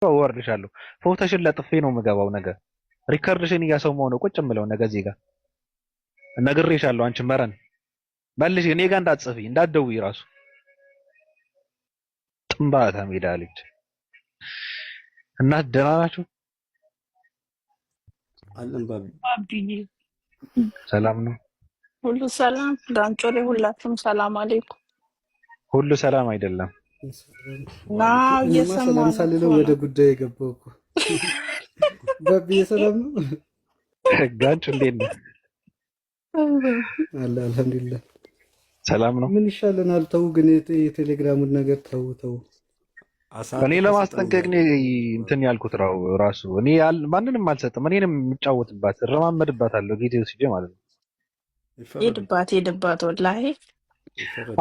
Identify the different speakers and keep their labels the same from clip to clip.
Speaker 1: እወርድሻለሁ። ፎቶሽን ለጥፌ ነው የምገባው ነገር ሪከርድሽን እያሰማሁ ነው ቁጭ የምለው ነገ እዚህ ጋር ነግሬሻለሁ። አንቺ መረን መልሽ እኔ ጋር እንዳትጽፊ እንዳትደውይ ራሱ ጥንባታ ሜዳ ልጅ እናት ደህና ናችሁ?
Speaker 2: አለን
Speaker 3: አብዱዬ
Speaker 1: ሰላም ነው?
Speaker 3: ሁሉ ሰላም ዳንጮሌ፣ ሁላችሁም ሰላም አለይኩም።
Speaker 1: ሁሉ ሰላም አይደለም።
Speaker 3: ና እየሰማሁ
Speaker 2: ሳልለው ወደ ጉዳይ የገባው እኮ ባቢዬ ሰላም ነው?
Speaker 1: ጋንች እንዴት ነው?
Speaker 2: አለ አልሐምዱሊላህ
Speaker 1: ሰላም ነው።
Speaker 2: ምን ይሻለናል? ተው ግን የቴሌግራሙን ነገር ተው።
Speaker 1: እኔ ለማስጠንቀቅ ነው እንትን ያልኩት ራሱ እኔ ማንንም አልሰጥም። እኔንም የምጫወትባት እረማመድባታለሁ ጊዜው ሲጀ ማለት ነው።
Speaker 3: ሄድባት ወላሂ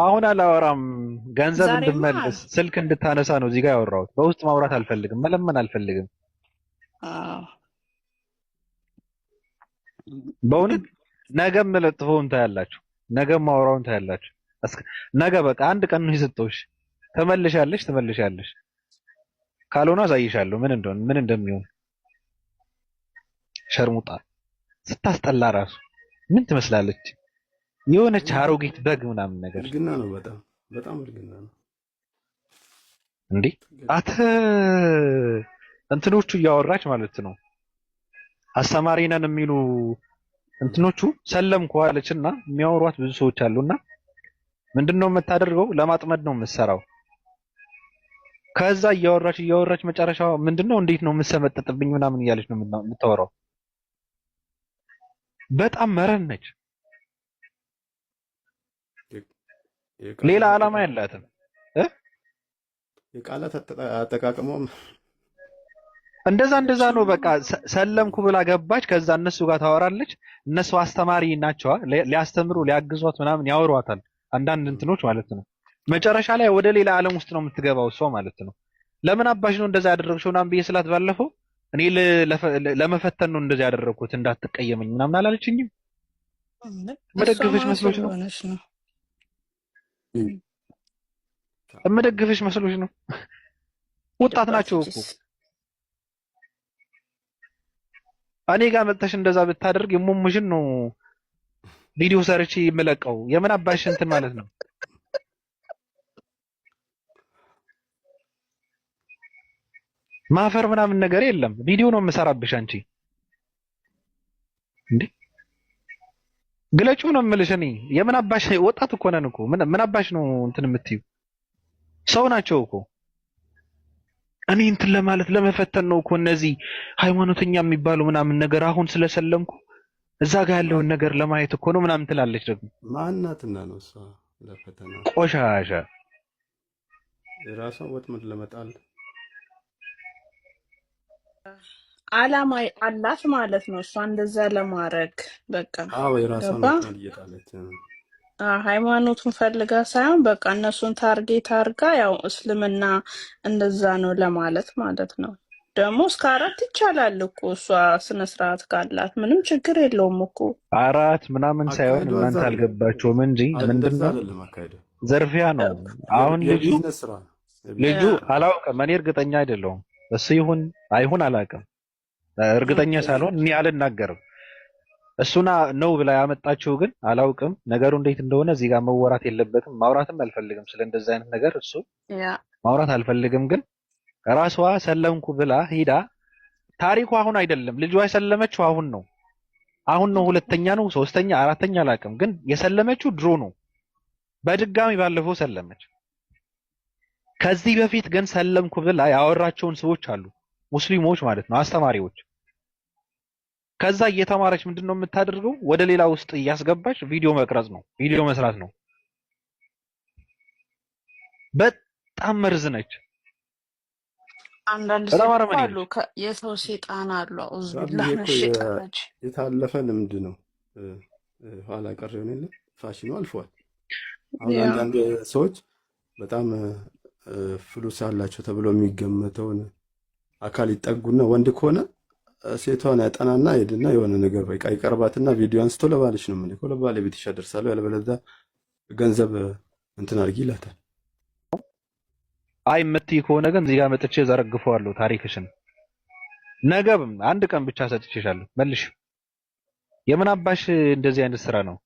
Speaker 1: አሁን አላወራም። ገንዘብ እንድመልስ ስልክ እንድታነሳ ነው እዚህ ጋር ያወራሁት። በውስጥ ማውራት አልፈልግም፣ መለመን አልፈልግም። በእውነት ነገም ለጥፎውን ታያላችሁ፣ ነገም ማውራውን ታያላችሁ። ነገ በቃ አንድ ቀን ነው የሰጠሁሽ። ትመልሻለሽ። ካልሆነ አሳይሻለሁ ምን እንደሚሆን። ሸርሙጣ ስታስጠላ ራሱ ምን ትመስላለች? የሆነች አሮጊት በግ ምናምን ነገር
Speaker 2: እርግና ነው። በጣም እርግና ነው
Speaker 1: እንዴ! አተ እንትኖቹ እያወራች ማለት ነው። አስተማሪ ነን የሚሉ እንትኖቹ ሰለምኩ አለችና የሚያወሯት ብዙ ሰዎች አሉና ምንድነው የምታደርገው? ለማጥመድ ነው የምትሰራው። ከዛ እያወራች መጨረሻው ምንድነው እንዴት ነው የምትሰመጥጥብኝ ምናምን እያለች ነው የምታወራው። በጣም መረን ነች። ሌላ ዓላማ ያላትም
Speaker 2: የቃላት አጠቃቀሟም
Speaker 1: እንደዛ ነው። በቃ ሰለምኩ ብላ ገባች። ከዛ እነሱ ጋር ታወራለች። እነሱ አስተማሪ ናቸዋ፣ ሊያስተምሩ ሊያግዟት ምናምን ያወሯታል። አንዳንድ እንትኖች ማለት ነው። መጨረሻ ላይ ወደ ሌላ ዓለም ውስጥ ነው የምትገባው እሷ ማለት ነው። ለምን አባሽ ነው እንደዛ ያደረግሽው ምናምን ብዬ ስላት ባለፈው እኔ ለመፈተን ነው እንደዛ ያደረግኩት እንዳትቀየመኝ ምናምን አላለችኝም። መደግፍሽ መስሎሽ ነው? እምደግፍሽ መስሎሽ ነው? ወጣት ናቸው እኮ። እኔ ጋር መጥተሽ እንደዛ ብታደርግ የሙሙሽን ነው ቪዲዮ ሰርቼ የምለቀው። የምን አባሽ እንትን ማለት ነው? ማፈር ምናምን ነገር የለም። ቪዲዮ ነው የምሰራብሽ አንቺ እንዴ ግለጪው ነው የምልሽ። እኔ የምን አባሽ ወጣት እኮ ነን እኮ ምን አባሽ ነው እንትን የምትዩ? ሰው ናቸው እኮ። እኔ እንትን ለማለት ለመፈተን ነው እኮ እነዚህ ሃይማኖተኛ የሚባሉ ምናምን ነገር አሁን ስለሰለምኩ እዛ ጋር ያለውን ነገር ለማየት እኮ ነው ምናምን ትላለች። ደግሞ
Speaker 2: ማናትና ነው እሷ ለፈተና
Speaker 1: ቆሻሻ
Speaker 2: የራሷን ወጥመድ ለመጣል
Speaker 3: አላማ አላት ማለት ነው። እሷ እንደዛ ለማድረግ በቃ
Speaker 2: የራሷን ወጥመድ እየጣለች
Speaker 3: ሃይማኖቱን ፈልጋ ሳይሆን በቃ እነሱን ታርጌት አድርጋ ያው እስልምና እንደዛ ነው ለማለት ማለት ነው። ደግሞ እስከ 4 ይቻላል እኮ እሷ ስነ ስርዓት ካላት ምንም ችግር የለውም እኮ
Speaker 1: 4 ምናምን ሳይሆን እናንተ አልገባችሁም እንጂ ምንድነው ዘርፊያ ነው። አሁን ልጁ አላውቅም፣ እኔ እርግጠኛ አይደለሁም። እሱ ይሁን አይሁን አላውቅም። እርግጠኛ ሳልሆን እኔ አልናገርም። እሱና ነው ብላ ያመጣችው ግን አላውቅም። ነገሩ እንዴት እንደሆነ እዚህ ጋር መወራት የለበትም። ማውራትም አልፈልግም ስለ እንደዛ አይነት ነገር እሱ ማውራት አልፈልግም። ግን ራሷ ሰለምኩ ብላ ሄዳ ታሪኩ አሁን አይደለም። ልጇ የሰለመችው አሁን ነው። ሁለተኛ ነው፣ ሶስተኛ፣ አራተኛ አላውቅም። ግን የሰለመችው ድሮ ነው። በድጋሚ ባለፈው ሰለመች። ከዚህ በፊት ግን ሰለምኩ ብላ ያወራቸውን ሰዎች አሉ፣ ሙስሊሞች ማለት ነው፣ አስተማሪዎች። ከዛ እየተማረች ምንድነው የምታደርገው? ወደ ሌላ ውስጥ እያስገባች ቪዲዮ መቅረጽ ነው፣ ቪዲዮ መስራት ነው። በጣም መርዝ ነች።
Speaker 3: አንዳንድ ሰው አሉ የሰው ሴጣን አሉ። አውዝ ቢላህ መሽጣለች።
Speaker 2: የታለፈ ልምድ ነው። ኋላ ቀር የሆነ ፋሽኑ አልፏል። አሁን አንዳንድ ሰዎች በጣም ፍሉስ አላቸው ተብሎ የሚገመተውን አካል ይጠጉና ወንድ ከሆነ ሴቷን ያጠናና ሄድና የሆነ ነገር በቃ ይቀርባትና ቪዲዮ አንስቶ ለባልሽ ነው ምን ይቆለ ባለቤትሽ ያደርሳሉ፣ ያለበለዚያ ገንዘብ እንትን አድርጊ ይላታል።
Speaker 1: አይ የምትይ ከሆነ ግን እዚህ ጋር መጥቼ ዘረግፈዋለሁ ታሪክሽን። ነገም አንድ ቀን ብቻ ሰጥቼሻለሁ መልሽ። የምን አባሽ እንደዚህ አይነት ስራ ነው?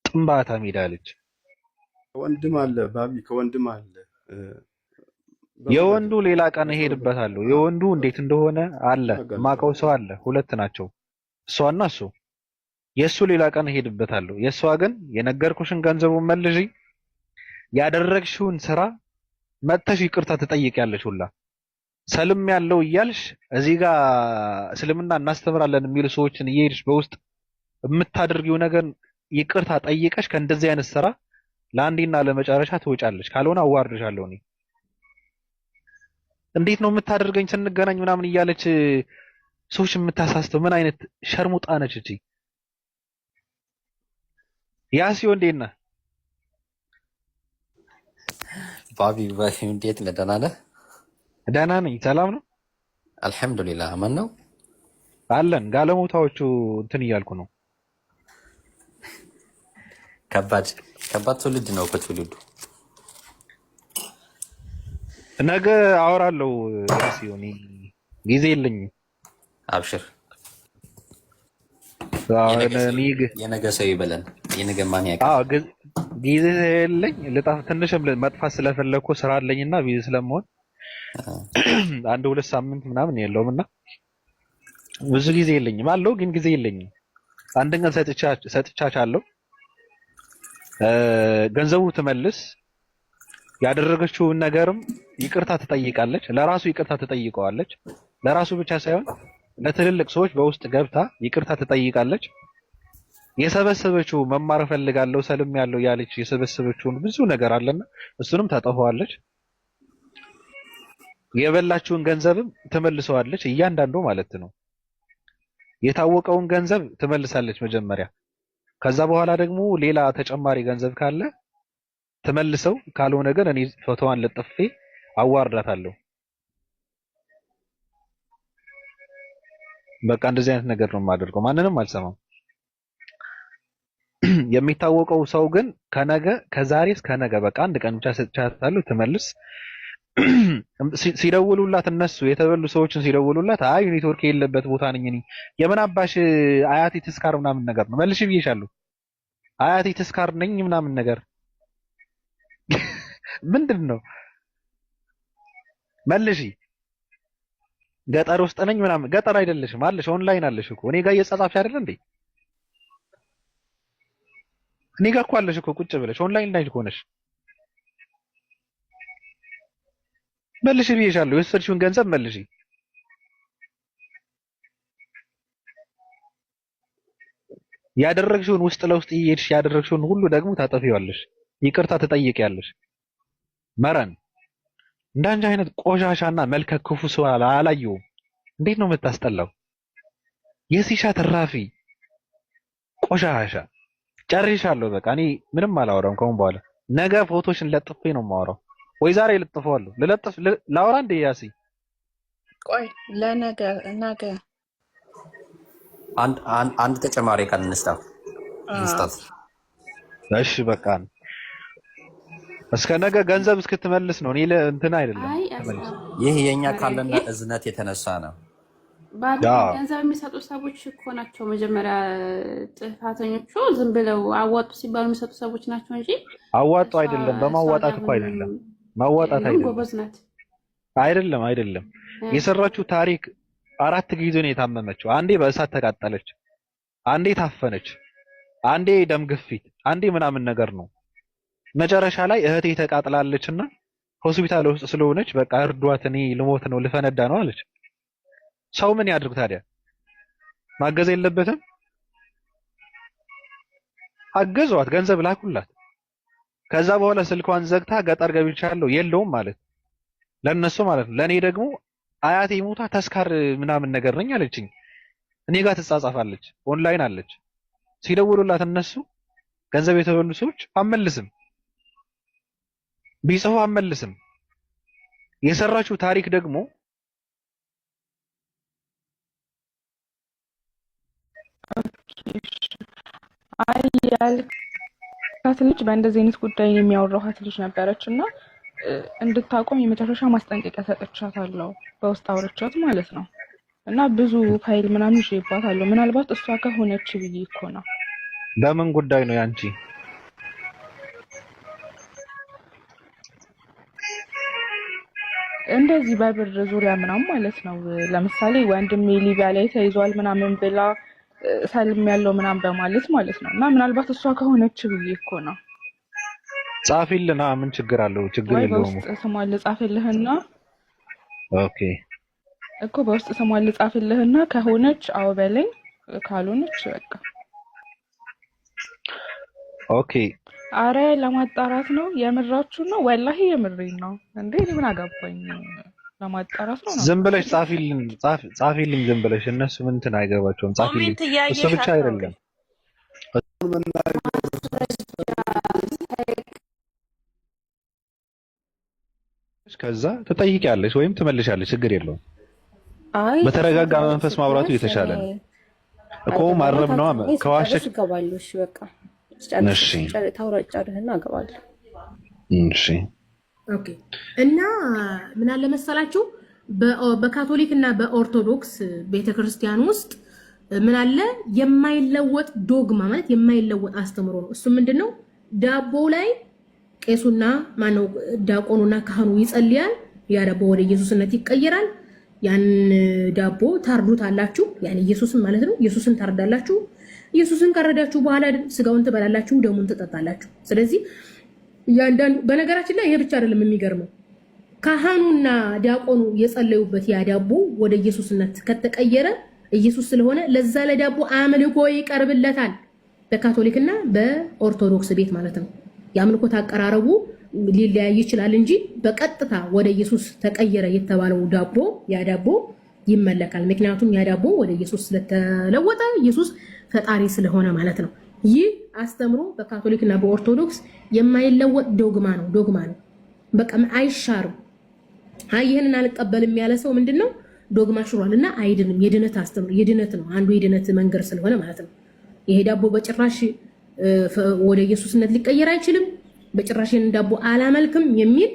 Speaker 1: ጥንባታ ሜዳለች።
Speaker 2: ከወንድም አለ ባቢ፣ ከወንድም አለ።
Speaker 1: የወንዱ ሌላ ቀን እሄድበታለሁ። የወንዱ እንዴት እንደሆነ አለ ማቀው ሰው አለ። ሁለት ናቸው እሷና እሱ። የእሱ ሌላ ቀን እሄድበታለሁ። የእሷ ግን የነገርኩሽን ገንዘቡን መልሺ፣ ያደረግሽውን ስራ መጥተሽ ይቅርታ ትጠይቂያለሽ ሁላ ሰልም ያለው እያልሽ እዚህ ጋር እስልምና እናስተምራለን የሚሉ ሰዎችን እየሄድሽ በውስጥ የምታደርጊው ነገር ይቅርታ ጠይቀሽ ከእንደዚህ አይነት ስራ ለአንዴና ለመጨረሻ ትወጫለሽ። ካልሆነ አዋርድሻለሁ እኔ። እንዴት ነው የምታደርገኝ ስንገናኝ ምናምን እያለች ሰዎች የምታሳስተው ምን አይነት ሸርሙጣ ነች እቺ? ያሲዮ እንዴት ነህ?
Speaker 4: ባቢ እንዴት ነህ? ደህና ነህ?
Speaker 1: ደህና ነኝ። ሰላም ነው
Speaker 4: አልሐምዱሊላህ። አማን ነው
Speaker 1: አለን። ጋለሞታዎቹ እንትን እያልኩ ነው።
Speaker 4: ከባድ ትውልድ ነው እኮ ትውልዱ።
Speaker 1: ነገ አወራለሁ ያሲዮ፣ ጊዜ የለኝም።
Speaker 4: አብሽር፣
Speaker 1: የነገ
Speaker 4: ሰው ይበለን። የነገ ማን ያውቃል?
Speaker 1: ጊዜ የለኝ። ትንሽም መጥፋት ስለፈለኩ ስራ አለኝና ቢዚ ስለመሆን አንድ 2 ሳምንት ምናምን የለውም እና ብዙ ጊዜ የለኝም አለው፣ ግን ጊዜ የለኝም። አንድ ቀን ሰጥቻቻለሁ። ገንዘቡ ትመልስ፣ ያደረገችውን ነገርም ይቅርታ ትጠይቃለች። ለራሱ ይቅርታ ትጠይቀዋለች። ለራሱ ብቻ ሳይሆን ለትልልቅ ሰዎች በውስጥ ገብታ ይቅርታ ትጠይቃለች። የሰበሰበችው መማር ፈልጋለሁ ሰልም ያለው ያለች የሰበሰበችውን ብዙ ነገር አለና እሱንም ታጠፋዋለች። የበላችውን ገንዘብም ትመልሰዋለች፣ እያንዳንዱ ማለት ነው። የታወቀውን ገንዘብ ትመልሳለች መጀመሪያ። ከዛ በኋላ ደግሞ ሌላ ተጨማሪ ገንዘብ ካለ ትመልሰው፣ ካልሆነ ግን እኔ ፎቶዋን ለጥፌ አዋርዳታለሁ። በቃ እንደዚህ አይነት ነገር ነው የማደርገው። ማንንም አልሰማም። የሚታወቀው ሰው ግን ከዛሬ እስከ ነገ በቃ አንድ ቀን ብቻ ሰጥቻታለሁ ትመልስ። ሲደውሉላት እነሱ የተበሉ ሰዎችን ሲደውሉላት አይ ኔትወርክ የሌለበት ቦታ ነኝ እኔ የምን አባሽ አያቴ ተስካር ምናምን ነገር ነው መልሽ ብዬሻለሁ። አያቴ ተስካር ነኝ ምናምን ነገር ምንድን ነው መልሺ። ገጠር ውስጥ ነኝ ምናምን። ገጠር አይደለሽም አለሽ፣ ኦንላይን አለሽ እኮ እኔ ጋር እየጻጻፍሽ አይደል እንዴ? እኔ ጋር እኮ አለሽ እኮ ቁጭ ብለሽ ኦንላይን ላይ ሆነሽ መልሽ ብዬሻለሁ። የወሰድሽውን ገንዘብ መልሺ። ያደረግሽውን ውስጥ ለውስጥ እየሄድሽ ያደረግሽውን ሁሉ ደግሞ ታጠፊዋለሽ፣ ይቅርታ ትጠይቂያለሽ። መረን እንዳንቺ አይነት ቆሻሻና መልከ ክፉ ሰው አላየሁም። እንዴት ነው የምታስጠላው? የሲሻ ተራፊ ቆሻሻ። ጨርሻለሁ በቃ እኔ ምንም አላወራም ከአሁን በኋላ። ነገ ፎቶሽን ለጥፌ ነው የማወራው፣ ወይ ዛሬ ልጥፈዋለሁ። ላወራ እንደ ያሲ
Speaker 3: ቆይ ለነገ
Speaker 4: አንድ ተጨማሪ ቃል እንስጣት።
Speaker 1: እሺ በቃ እስከ ነገ ገንዘብ እስክትመልስ ነው። እኔ እንትን አይደለም።
Speaker 4: ይህ የኛ ካለና እዝነት የተነሳ ነው።
Speaker 5: ገንዘብ የሚሰጡ ሰዎች እኮ ናቸው መጀመሪያ ጥፋተኞቹ። ዝም ብለው አዋጡ ሲባሉ የሚሰጡ ሰዎች ናቸው እንጂ
Speaker 1: አዋጡ አይደለም። በማዋጣት እኮ አይደለም፣ ማዋጣት አይደለም። የሰራችው ታሪክ 4 ጊዜ ነው የታመመችው። አንዴ በእሳት ተቃጠለች፣ አንዴ ታፈነች፣ አንዴ ደም ግፊት፣ አንዴ ምናምን ነገር ነው። መጨረሻ ላይ እህቴ ተቃጥላለችና ሆስፒታል ውስጥ ስለሆነች በቃ እርዷት፣ እኔ ልሞት ነው ልፈነዳ ነው አለች። ሰው ምን ያድርግ ታዲያ? ማገዝ የለበትም? አገዟት፣ ገንዘብ ላኩላት። ከዛ በኋላ ስልኳን ዘግታ ገጠር ገብቻለሁ የለውም ማለት ለነሱ ማለት ነው። ለኔ ደግሞ አያቴ ሞታ ተስካር ምናምን ነገር ነኝ አለችኝ። እኔ ጋር ትጻጻፋለች፣ ኦንላይን አለች። ሲደውሉላት እነሱ ገንዘብ የተበሉ ሰዎች አመልስም ቢጽፉ አመልስም። የሰራችው ታሪክ ደግሞ
Speaker 6: ልጅ በእንደዚህ አይነት ጉዳይ የሚያወራኋት ልጅ ነበረች እና እንድታቆም የመጨረሻ ማስጠንቀቂያ ሰጥቻታለሁ በውስጥ አውርቻት ማለት ነው። እና ብዙ ፋይል ምናምን ይዤባታለሁ። ምናልባት እሷ ከሆነች ብዬ እኮ ነው።
Speaker 1: በምን ጉዳይ ነው ያንቺ?
Speaker 6: እንደዚህ በብር ዙሪያ ምናምን ማለት ነው። ለምሳሌ ወንድሜ ሊቢያ ላይ ተይዟል ምናምን ብላ ሰልም ያለው ምናምን በማለት ማለት ነው። እና ምናልባት እሷ ከሆነች ብዬ እኮ ነው።
Speaker 1: ጻፊልና ምን ችግር አለው? ችግር የለውም።
Speaker 6: በውስጥ ስሟን ልጻፍልህና
Speaker 1: ኦኬ
Speaker 6: እኮ በውስጥ ስሟን ልጻፍልህና ከሆነች አዎ በለኝ፣ ካልሆነች በቃ
Speaker 1: ኦኬ።
Speaker 6: አረ ለማጣራት ነው። የምራችሁ ነው? ወላሂ የምሬን ነው። እንዴ ምን አገባኝ? ለማጣራት ነው።
Speaker 1: ዝም ብለሽ ጻፊልኝ ዝም ብለሽ። እነሱ ምን እንትን አይገባቸውም። ጻፊልኝ። እሱ ብቻ አይደለም ከዛ ትጠይቂያለሽ ወይም ትመልሻለሽ። ችግር የለውም። በተረጋጋ መንፈስ ማውራቱ የተሻለ ነው እኮ። ማረም ነው ከዋሸሽ
Speaker 7: ገባለሽ። በቃ እሺ ታውራጫለህና አገባለሁ።
Speaker 1: እሺ
Speaker 7: ኦኬ። እና ምን አለ መሰላችሁ በካቶሊክ እና በኦርቶዶክስ ቤተክርስቲያን ውስጥ ምን አለ የማይለወጥ ዶግማ ማለት የማይለወጥ አስተምሮ ነው። እሱ ምንድነው? ዳቦ ላይ ቄሱና ማነው ዲያቆኑና ካህኑ ይጸልያል። ያ ዳቦ ወደ ኢየሱስነት ይቀየራል። ያን ዳቦ ታርዱታላችሁ። ያን ኢየሱስን ማለት ነው። ኢየሱስን ታርዳላችሁ። ኢየሱስን ካረዳችሁ በኋላ ስጋውን ትበላላችሁ፣ ደሙን ትጠጣላችሁ። ስለዚህ ያንዳንዱ በነገራችን ላይ ይሄ ብቻ አይደለም የሚገርመው፣ ካህኑና ዲያቆኑ የጸለዩበት ያ ዳቦ ወደ ኢየሱስነት ከተቀየረ ኢየሱስ ስለሆነ ለዛ ለዳቦ አምልኮ ይቀርብለታል። በካቶሊክና በኦርቶዶክስ ቤት ማለት ነው። የአምልኮት አቀራረቡ ሊለያይ ይችላል እንጂ በቀጥታ ወደ ኢየሱስ ተቀየረ የተባለው ዳቦ ያ ዳቦ ይመለካል። ምክንያቱም ያ ዳቦ ወደ ኢየሱስ ስለተለወጠ ኢየሱስ ፈጣሪ ስለሆነ ማለት ነው። ይህ አስተምሮ በካቶሊክና በኦርቶዶክስ የማይለወጥ ዶግማ ነው። በቃ አይሻርም። ይህንን አልቀበልም ያለ ሰው ምንድነው ዶግማ ሽሯልና አይድንም። የድነት አስተምሮ የድነት ነው። አንዱ የድነት መንገድ ስለሆነ ማለት ነው። ይሄ ዳቦ በጭራሽ ወደ ኢየሱስነት ሊቀየር አይችልም። በጭራሽ ዳቦ አላመልክም የሚል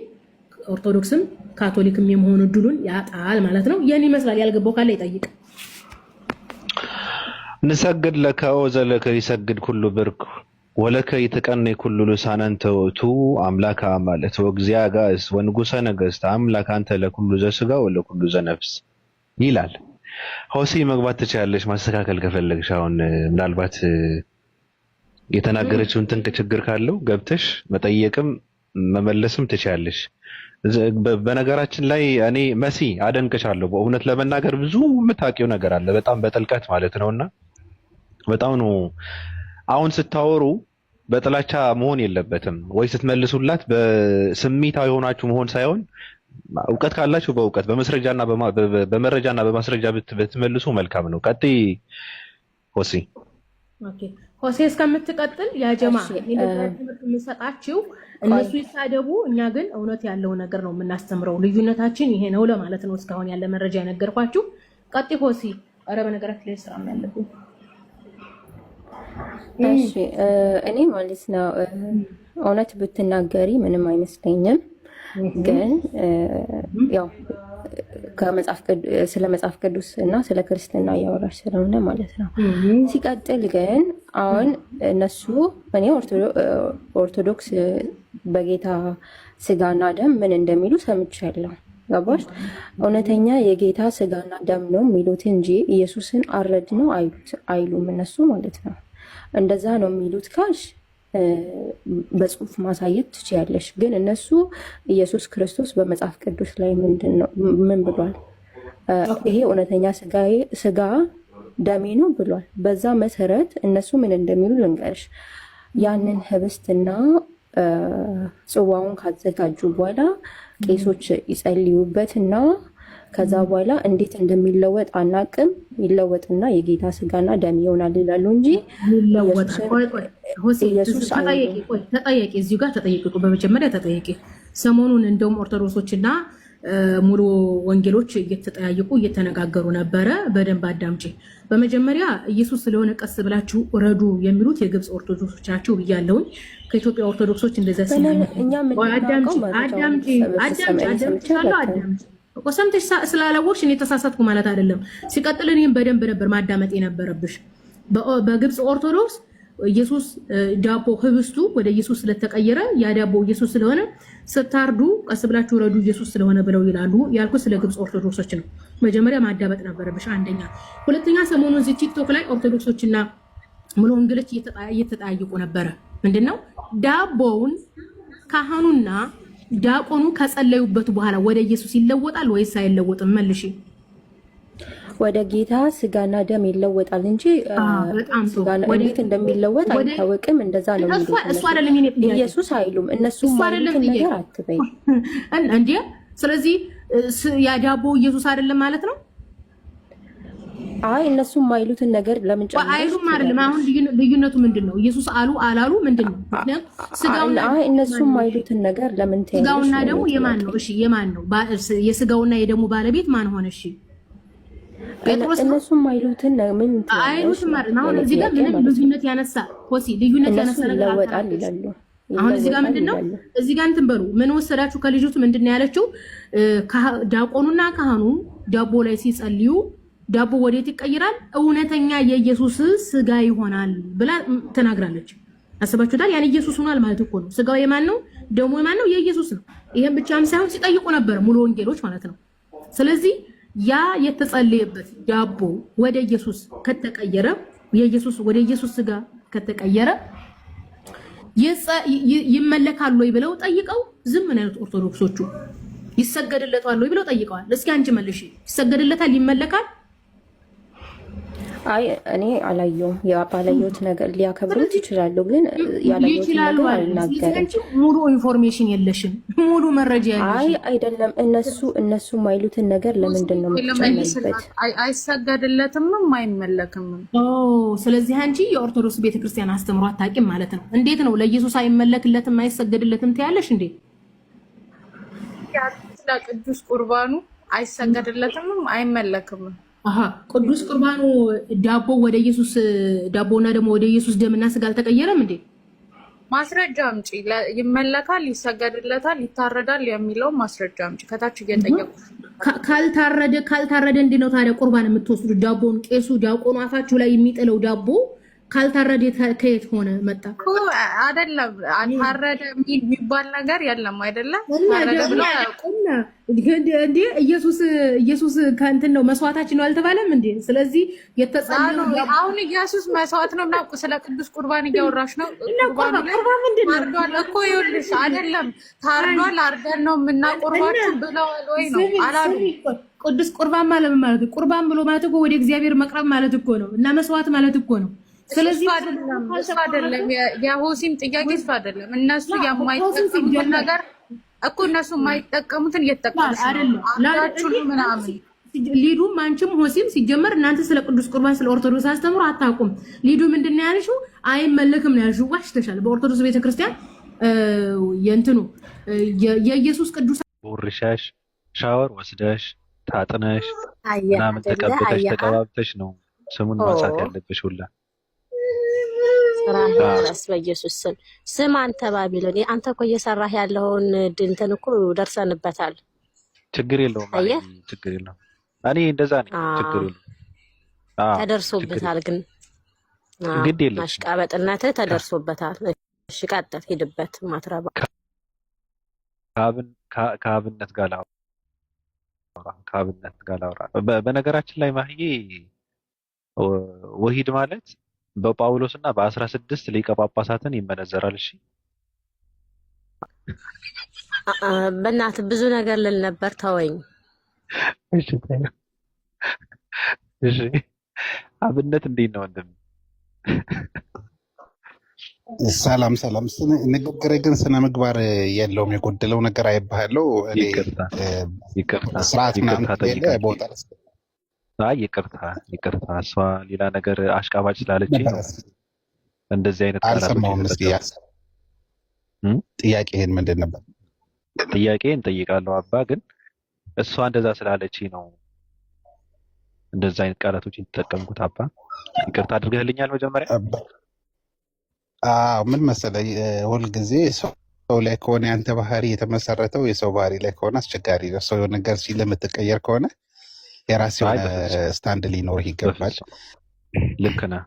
Speaker 7: ኦርቶዶክስም ካቶሊክም የመሆኑ ድሉን ያጣል ማለት ነው። ያን ይመስላል። ያልገባው ካለ ይጠይቅ።
Speaker 1: ንሰግድ ለከ ወዘለከ ይሰግድ ኩሉ ብርክ ወለከ ይተቀነ ኩሉ ልሳናን ተውቱ አምላካ ማለት ወግዚያ ጋስ ወንጉሰ ነገስት አምላክ አንተ ለኩሉ ዘስጋ ወለኩሉ ዘነፍስ ይላል። ሆሲ መግባት ትችላለሽ ማስተካከል ከፈለግሽ። አሁን ምናልባት የተናገረችውን ጥንቅ ችግር ካለው ገብተሽ መጠየቅም መመለስም ትችላለሽ። በነገራችን ላይ እኔ መሲ አደንቅሻለሁ። በእውነት ለመናገር ብዙ የምታውቂው ነገር አለ በጣም በጥልቀት ማለት ነውና በጣም ነው። አሁን ስታወሩ በጥላቻ መሆን የለበትም ወይ ስትመልሱላት በስሜታዊ ሆናችሁ መሆን ሳይሆን እውቀት ካላችሁ በእውቀት በመረጃና በማስረጃ ብትመልሱ መልካም ነው። ቀጥይ ሆሲ።
Speaker 7: ኦኬ ሆሴ እስከምትቀጥል ያ ጀማ የምንሰጣችሁ እነሱ ይሳደቡ፣ እኛ ግን እውነት ያለው ነገር ነው የምናስተምረው። ልዩነታችን ይሄ ነው ለማለት ነው። እስካሁን ያለ መረጃ የነገርኳችሁ። ቀጥይ ሆሲ። ኧረ በነገራችን ላይ ስራም ያለብኝ
Speaker 8: እሺ እኔ ማለት ነው እውነት ብትናገሪ ምንም አይመስለኝም። ግን ያው ስለ መጽሐፍ ቅዱስ እና ስለ ክርስትና እያወራሽ ስለሆነ ማለት ነው። ሲቀጥል ግን አሁን እነሱ እኔ ኦርቶዶክስ በጌታ ስጋና ደም ምን እንደሚሉ ሰምቻለሁ። ገባሽ? እውነተኛ የጌታ ስጋና ደም ነው የሚሉት እንጂ ኢየሱስን አረድ ነው አይሉም እነሱ ማለት ነው። እንደዛ ነው የሚሉት ካልሽ በጽሁፍ ማሳየት ትችያለሽ። ግን እነሱ ኢየሱስ ክርስቶስ በመጽሐፍ ቅዱስ ላይ ምን ብሏል? ይሄ እውነተኛ ስጋ ደሜ ነው ብሏል። በዛ መሰረት እነሱ ምን እንደሚሉ ልንገርሽ። ያንን ህብስትና ጽዋውን ካዘጋጁ በኋላ ቄሶች ይጸልዩበትና ከዛ በኋላ እንዴት እንደሚለወጥ አናቅም። ይለወጥና የጌታ ስጋና ደም ይሆናል ይላሉ እንጂ
Speaker 7: ተጠየቂ። እዚሁ ጋር ተጠየቂ። በመጀመሪያ ተጠየቂ። ሰሞኑን እንደውም ኦርቶዶክሶችና ሙሉ ወንጌሎች እየተጠያየቁ እየተነጋገሩ ነበረ። በደንብ አዳምጪ። በመጀመሪያ ኢየሱስ ስለሆነ ቀስ ብላችሁ ረዱ የሚሉት የግብፅ ኦርቶዶክሶች ናቸው ብያለሁኝ። ከኢትዮጵያ ኦርቶዶክሶች እንደዛ ሰምተሽ ስላላወቅሽ እኔ ተሳሳትኩ ማለት አይደለም። ሲቀጥል እኔም በደንብ ነበር ማዳመጥ የነበረብሽ። በግብፅ ኦርቶዶክስ ኢየሱስ ዳቦ ህብስቱ ወደ ኢየሱስ ስለተቀየረ ያ ዳቦ ኢየሱስ ስለሆነ ስታርዱ ቀስ ብላችሁ ረዱ ኢየሱስ ስለሆነ ብለው ይላሉ ያልኩት ስለ ግብፅ ኦርቶዶክሶች ነው። መጀመሪያ ማዳመጥ ነበረብሽ አንደኛ። ሁለተኛ ሰሞኑን እዚህ ቲክቶክ ላይ ኦርቶዶክሶችና ሙሉ ወንጌሎች እየተጠያየቁ ነበረ። ምንድነው ዳቦውን ካህኑና ዲያቆኑ ከጸለዩበት በኋላ ወደ ኢየሱስ ይለወጣል ወይስ አይለወጥም? መልሺ።
Speaker 8: ወደ ጌታ ስጋና ደም ይለወጣል እንጂ እንዴት እንደሚለወጥ አይታወቅም። እንደዛ ነው የሚሉት ኢየሱስ አይሉም እነሱ ማለት ነገር አትበይ
Speaker 7: እንዴ። ስለዚህ ያ ዳቦ ኢየሱስ አይደለም ማለት ነው?
Speaker 8: አይ እነሱ የማይሉትን ነገር ለምን ጨምረሽ
Speaker 7: አይሉም አይደለም። አሁን ልዩነቱ ምንድነው? ኢየሱስ አሉ አላሉ ምንድነው? ምክንያቱም ስጋውና
Speaker 8: እነሱ የማይሉትን ነገር ለምን ተይኝ?
Speaker 7: ስጋውና ደግሞ የማን ነው? እሺ የማን ነው? የስጋውና የደሙ ባለቤት ማን ሆነ? እሺ ጴጥሮስ
Speaker 8: እነሱ የማይሉትን ምን
Speaker 7: አይሉትም ማለት ነው። አሁን እዚህ ጋር ምንም ልዩነት ያነሳ ሆሲ ልዩነት ያነሳ ነገር
Speaker 8: ይለወጣል ይላሉ።
Speaker 7: አሁን እዚህ ጋር ምንድነው? እዚህ ጋር እንትን በሉ ምን ወሰዳችሁ ከልጅቱ ምንድነው ያለችው? ዲያቆኑና ካህኑ ዳቦ ላይ ሲጸልዩ ዳቦ ወዴት ይቀይራል? እውነተኛ የኢየሱስ ስጋ ይሆናል ብላ ተናግራለች። አስባችሁታል? ያን ኢየሱስ ሆኗል ማለት እኮ ነው። ስጋው የማን ነው? ደሙ የማን ነው? የኢየሱስ ነው። ይሄን ብቻም ሳይሆን ሲጠይቁ ነበር ሙሉ ወንጌሎች ማለት ነው። ስለዚህ ያ የተጸለየበት ዳቦ ወደ ኢየሱስ ከተቀየረ ወደ ኢየሱስ ስጋ ከተቀየረ ይመለካል ወይ ብለው ጠይቀው ዝም ነው ያሉት ኦርቶዶክሶቹ። ይሰገድለታል ወይ ብለው ጠይቀዋል። እስኪ አንቺ መልሺ። ይሰገድለታል? ይመለካል?
Speaker 8: አይ እኔ አላየሁም። ባላየሁት ነገር ሊያከብሩት ይችላሉ፣ ግን ያላየሁት ነገር አልናገርም።
Speaker 7: ሙሉ ኢንፎርሜሽን የለሽም፣ ሙሉ መረጃ የለሽም።
Speaker 8: አይ አይደለም፣ እነሱ የማይሉትን ነገር ለምንድን ነው የምትጨምሪበት?
Speaker 3: አይሰገድለትም፣ አይመለክም።
Speaker 7: ስለዚህ አንቺ የኦርቶዶክስ ቤተክርስቲያን አስተምሮ አታውቂም ማለት ነው። እንዴት ነው ለኢየሱስ አይመለክለትም አይሰገድለትም ትያለሽ እንዴ?
Speaker 3: ቅዱስ ቁርባኑ አይሰገድለትም፣ አይመለክም።
Speaker 7: ቅዱስ ቁርባኑ ዳቦ ወደ ኢየሱስ ዳቦና ደግሞ ወደ ኢየሱስ ደምና ስጋ አልተቀየረም እንዴ?
Speaker 3: ማስረጃ አምጪ። ይመለካል፣ ይሰገድለታል፣ ይታረዳል የሚለው ማስረጃ አምጪ። ከታች እየጠየቁ
Speaker 7: ካልታረደ እንዴ ነው ታዲያ ቁርባን የምትወስዱት? ዳቦን ቄሱ ዲያቆኑ አፋችሁ ላይ የሚጥለው ዳቦ ካልታረደ ከየት ሆነ መጣ?
Speaker 3: አይደለም ታረደ የሚባል ነገር የለም። አይደለም
Speaker 7: እንዴ ኢየሱስ ከእንትን ነው መስዋዕታችን ነው አልተባለም እንዴ? ስለዚህ የተጸለየው
Speaker 3: አሁን ኢየሱስ መስዋዕት ነው እና ስለ ቅዱስ ቁርባን እያወራሽ ነው። ቁርባን ታርዷል እኮ ይኸውልሽ፣ አይደለም ታርዷል አርደን ነው የምናቆርባችሁ ብለዋል ወይ ነው አላሉ?
Speaker 7: ቅዱስ ቁርባን ማለት ቁርባን ብሎ ማለት እኮ ወደ እግዚአብሔር መቅረብ ማለት እኮ ነው እና መስዋዕት ማለት እኮ ነው። ስለዚህ
Speaker 3: አይደለም የሆሲም ጥያቄ እሱ አይደለም። እነሱ የማይጠቀሙት ነገር እኮ እነሱ የማይጠቀሙትን እየተጠቀሙት ነው ምናምን
Speaker 7: ሊዱም አንቺም ሆሲም ሲጀመር እናንተ ስለ ቅዱስ ቁርባን ስለ ኦርቶዶክስ አስተምሮ አታውቁም። ሊዱ ምንድነው ያልሽው? አይመለክም ነው ያልሽው። ዋሽተሻል። በኦርቶዶክስ ቤተክርስቲያን የእንትኑ የኢየሱስ ቅዱስ
Speaker 1: ወርሻሽ ሻወር ወስደሽ ታጥነሽ ምናምን ተቀብተሽ ተቀባብተሽ ነው ስሙን ማንሳት ያለብሽ ሁላ
Speaker 9: ራስ በኢየሱስ ስም አንተ ባቢሎን አንተ እኮ እየሰራህ ያለውን ድንትን እኮ ደርሰንበታል።
Speaker 1: ችግር የለውም ችግር የለውም። እኔ እንደዛ ነኝ። ችግር የለውም
Speaker 9: ተደርሶበታል። ግን
Speaker 1: ግድ የለም
Speaker 9: ማሽቃበጥነትህ ተደርሶበታል። እሺ ቀጥል፣ ሂድበት። ማትረባ
Speaker 1: ከአብነት ጋር ላውራ። በነገራችን ላይ ማህዬ ወሂድ ማለት በጳውሎስና በ16 ሊቀ ጳጳሳትን ይመነዘራል። እሺ
Speaker 9: በእናትህ ብዙ ነገር ልል ነበር፣ ተወኝ።
Speaker 1: እሺ አብነት እንዴት ነው ወንድም?
Speaker 10: ሰላም። ንግግሬ ግን ስነ ምግባር የለውም፣ የጎደለው ነገር አይባለው።
Speaker 1: ይቅርታ
Speaker 10: ስርዓት ምናምን ቦታ
Speaker 1: ይቅርታ እሷ ሌላ ነገር አሽቃባጭ ስላለች እንደዚህ አይነት
Speaker 10: አልሰማሁም። እስኪ ጥያቄህን ምንድን ነበር?
Speaker 1: ጥያቄን ጠይቃለሁ አባ። ግን እሷ እንደዛ ስላለች ነው እንደዛ አይነት ቃላቶች የተጠቀምኩት። አባ ይቅርታ አድርገህልኛል መጀመሪያ።
Speaker 10: ምን መሰለህ ሁልጊዜ ሰው ላይ ከሆነ ያንተ ባህሪ የተመሰረተው የሰው ባህሪ ላይ ከሆነ አስቸጋሪ ነው። ሰው የሆነ ነገር ሲል የምትቀየር ከሆነ የራስ የሆነ ስታንድ ሊኖርህ ይገባል።
Speaker 1: ልክ ነህ።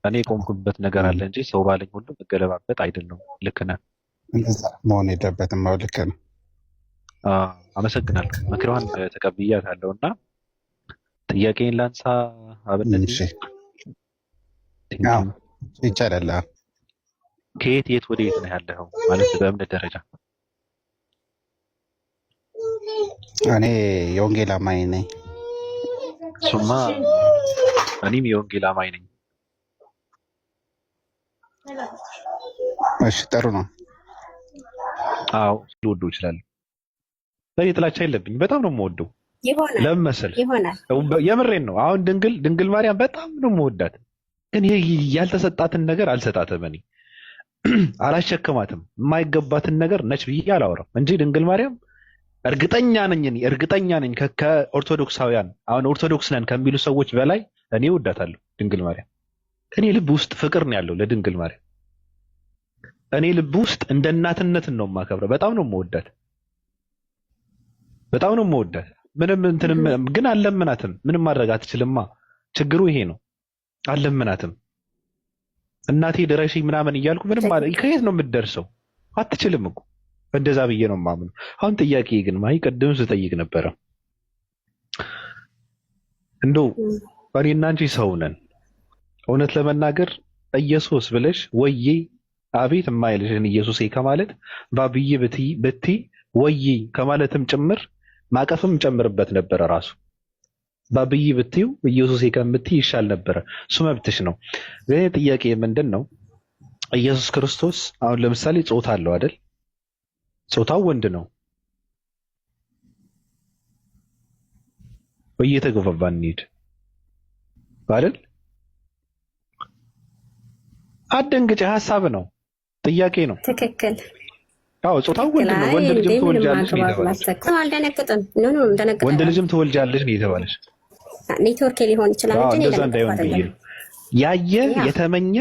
Speaker 1: እኔ የቆምኩበት ነገር አለ እንጂ ሰው ባለኝ ሁሉ መገለባበጥ አይደለም። ልክ ነህ።
Speaker 10: እንደዛ መሆን የለበትም። ልክ ነው።
Speaker 1: አመሰግናለሁ። ምክሯን ተቀብያታለሁ እና ጥያቄን ላንሳ። አብነት
Speaker 10: ይቻላል።
Speaker 1: ከየት የት ወደ የት ነው ያለኸው? ማለት በእምነት ደረጃ?
Speaker 10: እኔ የወንጌል አማኝ ነኝ።
Speaker 1: እሱማ እኔም የወንጌል አማኝ ነኝ።
Speaker 10: እሺ ጥሩ ነው።
Speaker 1: አዎ ልወደው ይችላል። ለኔ ጥላቻ የለብኝም። በጣም ነው የምወደው። ለምን መሰለህ? የምሬን ነው። አሁን ድንግል ማርያም በጣም ነው የምወዳት፣ ግን ይሄ ያልተሰጣትን ነገር አልሰጣትም። እኔ አላሸከማትም። የማይገባትን ነገር ነች ብዬ አላወራም እንጂ ድንግል ማርያም እርግጠኛ ነኝ ከኦርቶዶክሳውያን አሁን ኦርቶዶክስ ነን ከሚሉ ሰዎች በላይ እኔ እወዳታለሁ ድንግል ማርያም። እኔ ልብ ውስጥ ፍቅር ነው ያለው ለድንግል ማርያም። እኔ ልብ ውስጥ እንደ እናትነትን ነው የማከብረው። በጣም ነው የምወዳት። ምንም ግን አልለምናትም። ምንም ማድረግ አትችልማ። ችግሩ ይሄ ነው። አልለምናትም። እናቴ ድረሺ ምናምን እያልኩ ምንም ከየት ነው የምትደርሰው? አትችልም እኮ። እንደዛ ብዬ ነው የማምነው። አሁን ጥያቄ ግን ቅድም ስጠይቅ ነበረ እንደው እኔና አንቺ ሰው ነን። እውነት ለመናገር ኢየሱስ ብለሽ ወዬ አቤት የማይልሽን ኢየሱሴ ከማለት ባብዬ ብቲ ወዬ ከማለትም ጭምር ማቀፍም ጨምርበት ነበረ። ራሱ ባብዬ ብትዩ ኢየሱሴ ከምትይ ይሻል ነበረ። እሱ መብትሽ ነው። ግን ጥያቄ ምንድን ነው? ኢየሱስ ክርስቶስ አሁን ለምሳሌ ጾታ አለው አይደል? ጾታው ወንድ ነው። እየተገፋፋን እንሂድ አይደል? አደንግጬ ሀሳብ ነው፣ ጥያቄ ነው።
Speaker 9: ትክክል።
Speaker 1: አዎ ጾታው ወንድ ነው። ወንድ ልጅም ትወልጃለሽ ነው የተባለሽ።
Speaker 9: አልደነግጥም።
Speaker 1: ወንድ ልጅም ትወልጃለሽ ነው የተባለሽ።
Speaker 9: ኔትወርክ ሊሆን ይችላል እንጂ
Speaker 1: እንደዛ እንዳይሆን ብዬ ነው። ያየ የተመኘ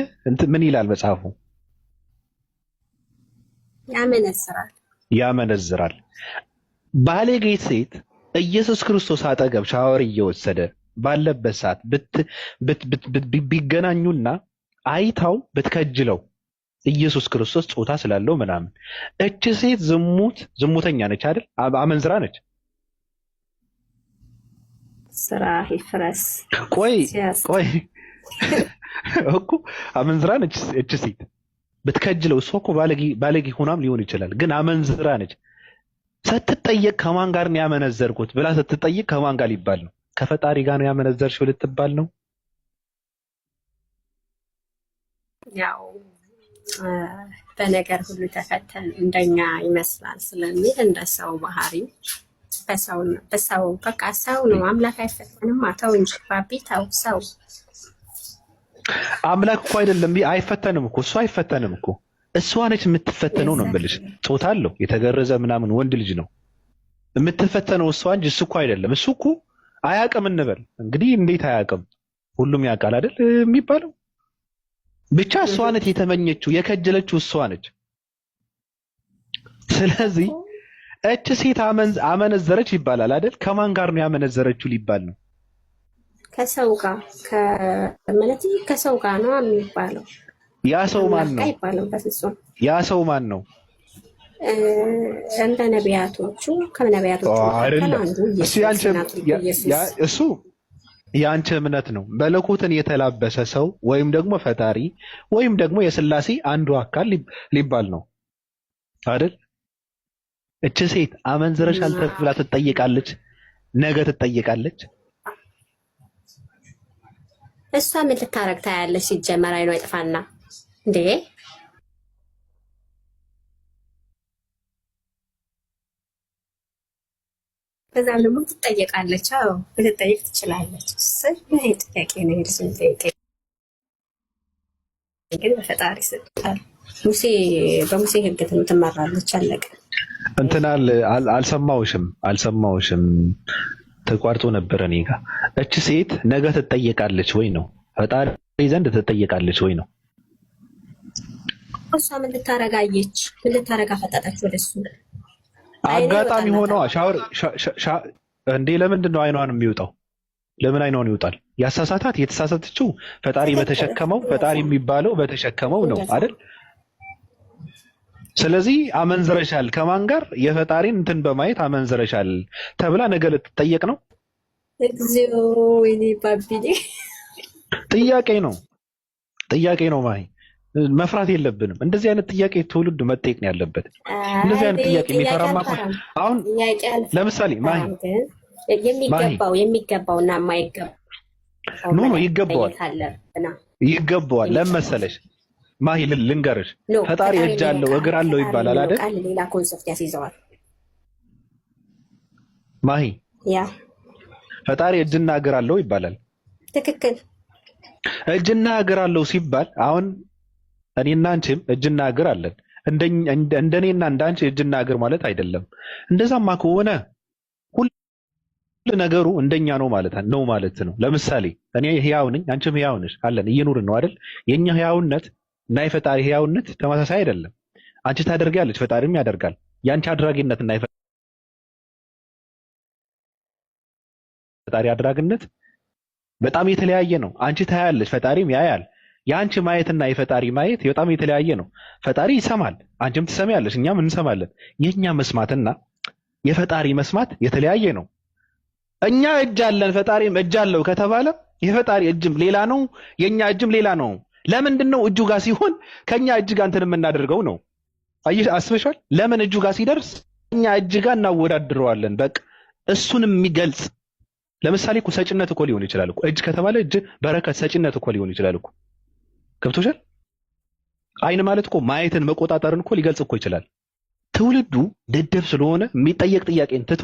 Speaker 1: ምን ይላል መጽሐፉ? ያመነዝራል። ባለጌ ሴት ኢየሱስ ክርስቶስ አጠገብ ሻወር እየወሰደ ባለበት ሰዓት ቢገናኙና አይታው ብትከጅለው ኢየሱስ ክርስቶስ ጾታ ስላለው ምናምን፣ እች ሴት ዝሙተኛ ነች አይደል? አመንዝራ ነች።
Speaker 9: ስራ ይፍረስ።
Speaker 1: ቆይ እኮ አመንዝራ ነች እች ሴት። ብትከጅለው እሷ እኮ ባለጌ ሆናም ሊሆን ይችላል፣ ግን አመንዝራ ነች። ስትጠየቅ ከማን ጋር ነው ያመነዘርኩት ብላ ስትጠየቅ ከማን ጋር ሊባል ነው? ከፈጣሪ ጋር ነው ያመነዘርሽው ልትባል ነው።
Speaker 9: ያው በነገር ሁሉ ተፈተን እንደኛ ይመስላል ስለሚል እንደ ሰው ባህሪ በሰው በቃ ሰው ነው። አምላክ አይፈተንም። ተው እንጂ ባቢ ተው። ሰው
Speaker 1: አምላክ እኮ አይደለም። አይፈተንም እኮ እሱ አይፈተንም እኮ እሷ ነች የምትፈተነው ነው የምልሽ። ጾታ አለው የተገረዘ ምናምን ወንድ ልጅ ነው የምትፈተነው እሷ እንጂ እሱ እኮ አይደለም። እሱ እኮ አያውቅም እንበል እንግዲህ። እንዴት አያውቅም? ሁሉም ያውቃል አይደል የሚባለው። ብቻ እሷ ነች የተመኘችው የከጀለችው እሷ ነች። ስለዚህ እች ሴት አመነዘረች ይባላል አይደል? ከማን ጋር ነው ያመነዘረችው ሊባል ነው?
Speaker 9: ከሰው ጋር ከሰው ጋር ነው የሚባለው።
Speaker 1: ያ ሰው ማን ነው? ያ ሰው ማን ነው?
Speaker 9: እንደ ነቢያቶቹ ከነቢያቶቹ
Speaker 1: እሱ የአንቺ እምነት ነው። መለኮትን የተላበሰ ሰው ወይም ደግሞ ፈጣሪ ወይም ደግሞ የሥላሴ አንዱ አካል ሊባል ነው አይደል? እች ሴት አመንዝረሻል ተብላ ትጠይቃለች፣ ነገ ትጠይቃለች።
Speaker 9: እሷ ምን ልታረግ ታያለች? ሲጀመር አይኗ ይጥፋና እንዴ በዛም ደግሞ ትጠየቃለች። አዎ ልትጠየቅ ትችላለች። ይሄ ጥያቄ ነው። ልጅም ጠይቀኝ ግን በፈጣሪ ስልጣን በሙሴ ሕግ ትመራለች። አለቀ።
Speaker 1: እንትና አልሰማውሽም ተቋርጦ ነበር እኔ ጋር። እቺ ሴት ነገ ትጠየቃለች ወይ ነው? ፈጣሪ ዘንድ ትጠየቃለች ወይ ነው?
Speaker 9: እሷ ምን ልታረጋየች? ምን ልታረጋ ፈጣጣች? ወደሱ
Speaker 1: አጋጣሚ ሆነዋ ሻወር እንዴ ለምንድን ነው አይኗን የሚወጣው? ለምን አይኗን ይወጣል? ያሳሳታት የተሳሳተችው ፈጣሪ በተሸከመው ፈጣሪ የሚባለው በተሸከመው ነው አይደል? ስለዚህ አመንዝረሻል ከማን ጋር? የፈጣሪን እንትን በማየት አመንዝረሻል ተብላ ነገ ልትጠየቅ ነው።
Speaker 9: እግዚኦ ወይኔ ባቢኔ
Speaker 1: ጥያቄ ነው ማይ መፍራት የለብንም። እንደዚህ አይነት ጥያቄ ትውልድ መጠየቅ ነው ያለበት። እንደዚህ አይነት ጥያቄ የሚፈራማ አሁን ለምሳሌ ማይ
Speaker 9: የሚገባውና የማይገባው
Speaker 1: ኖ ይገባዋል። ለመሰለሽ ማሂ ልንገርሽ፣ ፈጣሪ እጅ አለው እግር አለው ይባላል አይደል?
Speaker 9: ሌላ ኮንሰፕት ያስይዘዋል
Speaker 1: ማሂ። ፈጣሪ እጅና እግር አለው ይባላል።
Speaker 9: ትክክል።
Speaker 1: እጅና እግር አለው ሲባል አሁን እኔና አንቺም እጅና እግር አለን። እንደኔና እንዳንቺ እጅና እግር ማለት አይደለም። እንደዛማ ከሆነ ሁሉ ነገሩ እንደኛ ነው ማለት ነው። ለምሳሌ እኔ ህያው ነኝ፣ አንቺም ህያው ነሽ፣ አለን እየኖርን ነው አይደል? የኛ ህያውነት እና የፈጣሪ ህያውነት ተመሳሳይ አይደለም። አንቺ ታደርጊያለሽ፣ ፈጣሪም ያደርጋል። የአንቺ አድራጊነት እና የፈጣሪ አድራጊነት በጣም የተለያየ ነው። አንቺ ታያለሽ፣ ፈጣሪም ያያል። የአንቺ ማየትና የፈጣሪ ማየት በጣም የተለያየ ነው። ፈጣሪ ይሰማል፣ አንቺም ትሰሚያለሽ፣ እኛም እንሰማለን። የኛ መስማትና የፈጣሪ መስማት የተለያየ ነው። እኛ እጅ አለን ፈጣሪም እጅ አለው ከተባለ የፈጣሪ እጅም ሌላ ነው፣ የኛ እጅም ሌላ ነው። ለምንድን ነው እጁ ጋር ሲሆን ከኛ እጅ ጋር እንትን የምናደርገው ነው? አስበሻል? ለምን እጁ ጋር ሲደርስ እኛ እጅ ጋር እናወዳድረዋለን? በቃ እሱን የሚገልጽ ለምሳሌ እኮ ሰጭነት እኮ ሊሆን ይችላል እኮ እጅ ከተባለ እጅ በረከት ሰጭነት እኮ ሊሆን ይችላል እኮ። ገብቶሻል? አይን ማለት እኮ ማየትን መቆጣጠርን እኮ ሊገልጽ እኮ ይችላል። ትውልዱ ደደብ ስለሆነ የሚጠየቅ ጥያቄን ትቶ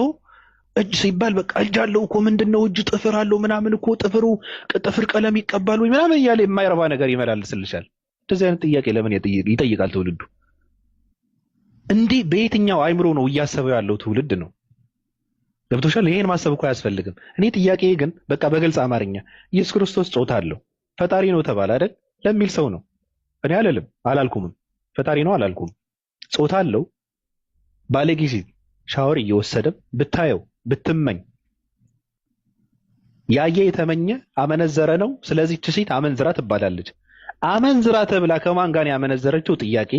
Speaker 1: እጅ ሲባል በቃ እጅ አለው እኮ ምንድነው እጅ ጥፍር አለው ምናምን እኮ ጥፍር ቀለም ይቀባሉ ምናምን እያለ የማይረባ ነገር ይመላልስልሻል። እንደዚህ አይነት ጥያቄ ለምን ይጠይቃል ትውልዱ? እንዲህ በየትኛው አይምሮ ነው እያሰበው ያለው ትውልድ ነው? ገብቶሻል? ይሄን ማሰብ እኮ አያስፈልግም። እኔ ጥያቄ ግን በቃ በግልጽ አማርኛ ኢየሱስ ክርስቶስ ጾታ አለው ፈጣሪ ነው ተባለ አይደል ለሚል ሰው ነው። እኔ አላልኩምም ፈጣሪ ነው አላልኩም። ጾታ አለው ባለጊዜ ሻወር እየወሰደም ብታየው ብትመኝ ያየ የተመኘ አመነዘረ ነው። ስለዚህ እቺ ሴት አመንዝራ ትባላለች። አመንዝራ ተብላ ከማን ጋር ያመነዘረችው ጥያቄ።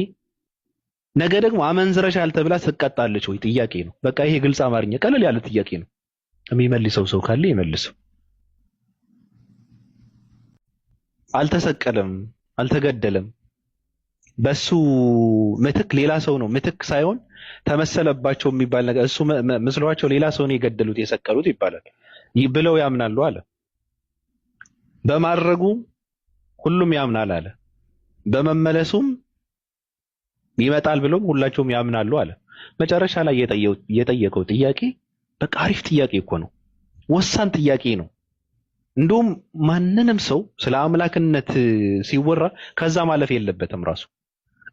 Speaker 1: ነገ ደግሞ አመንዝረሻል ተብላ ትቀጣለች ወይ ጥያቄ ነው። በቃ ይሄ ግልጽ አማርኛ ቀለል ያለ ጥያቄ ነው። የሚመልሰው ሰው ካለ ይመልሰው። አልተሰቀለም፣ አልተገደለም። በሱ ምትክ ሌላ ሰው ነው። ምትክ ሳይሆን ተመሰለባቸው የሚባል ነገር እሱ መስሏቸው ሌላ ሰው ነው የገደሉት የሰቀሉት ይባላል ብለው ያምናሉ አለ። በማድረጉ ሁሉም ያምናል አለ። በመመለሱም ይመጣል ብሎም ሁላቸውም ያምናሉ አለ። መጨረሻ ላይ የጠየቀው ጥያቄ በቃ አሪፍ ጥያቄ እኮ ነው። ወሳኝ ጥያቄ ነው። እንደውም ማንንም ሰው ስለ አምላክነት ሲወራ ከዛ ማለፍ የለበትም። ራሱ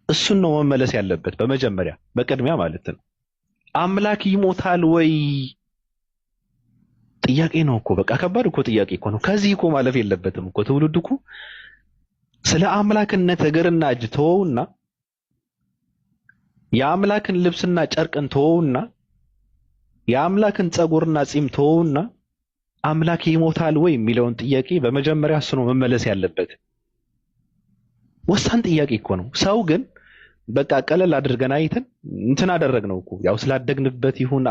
Speaker 1: እሱን ነው መመለስ ያለበት በመጀመሪያ በቅድሚያ ማለት ነው። አምላክ ይሞታል ወይ ጥያቄ ነው እኮ በቃ ከባድ እኮ ጥያቄ እኮ ነው። ከዚህ እኮ ማለፍ የለበትም እኮ ትውልድ እኮ ስለ አምላክነት እግርና እጅ ተወውና የአምላክን ልብስና ጨርቅን ተወውና የአምላክን ጸጉርና ጺም ተወውና አምላክ ይሞታል ወይ የሚለውን ጥያቄ በመጀመሪያ እሱ ነው መመለስ ያለበት። ወሳኝ ጥያቄ እኮ ነው። ሰው ግን በቃ ቀለል አድርገን አይተን እንትን አደረግነው እኮ ያው ስላደግንበት ይሁን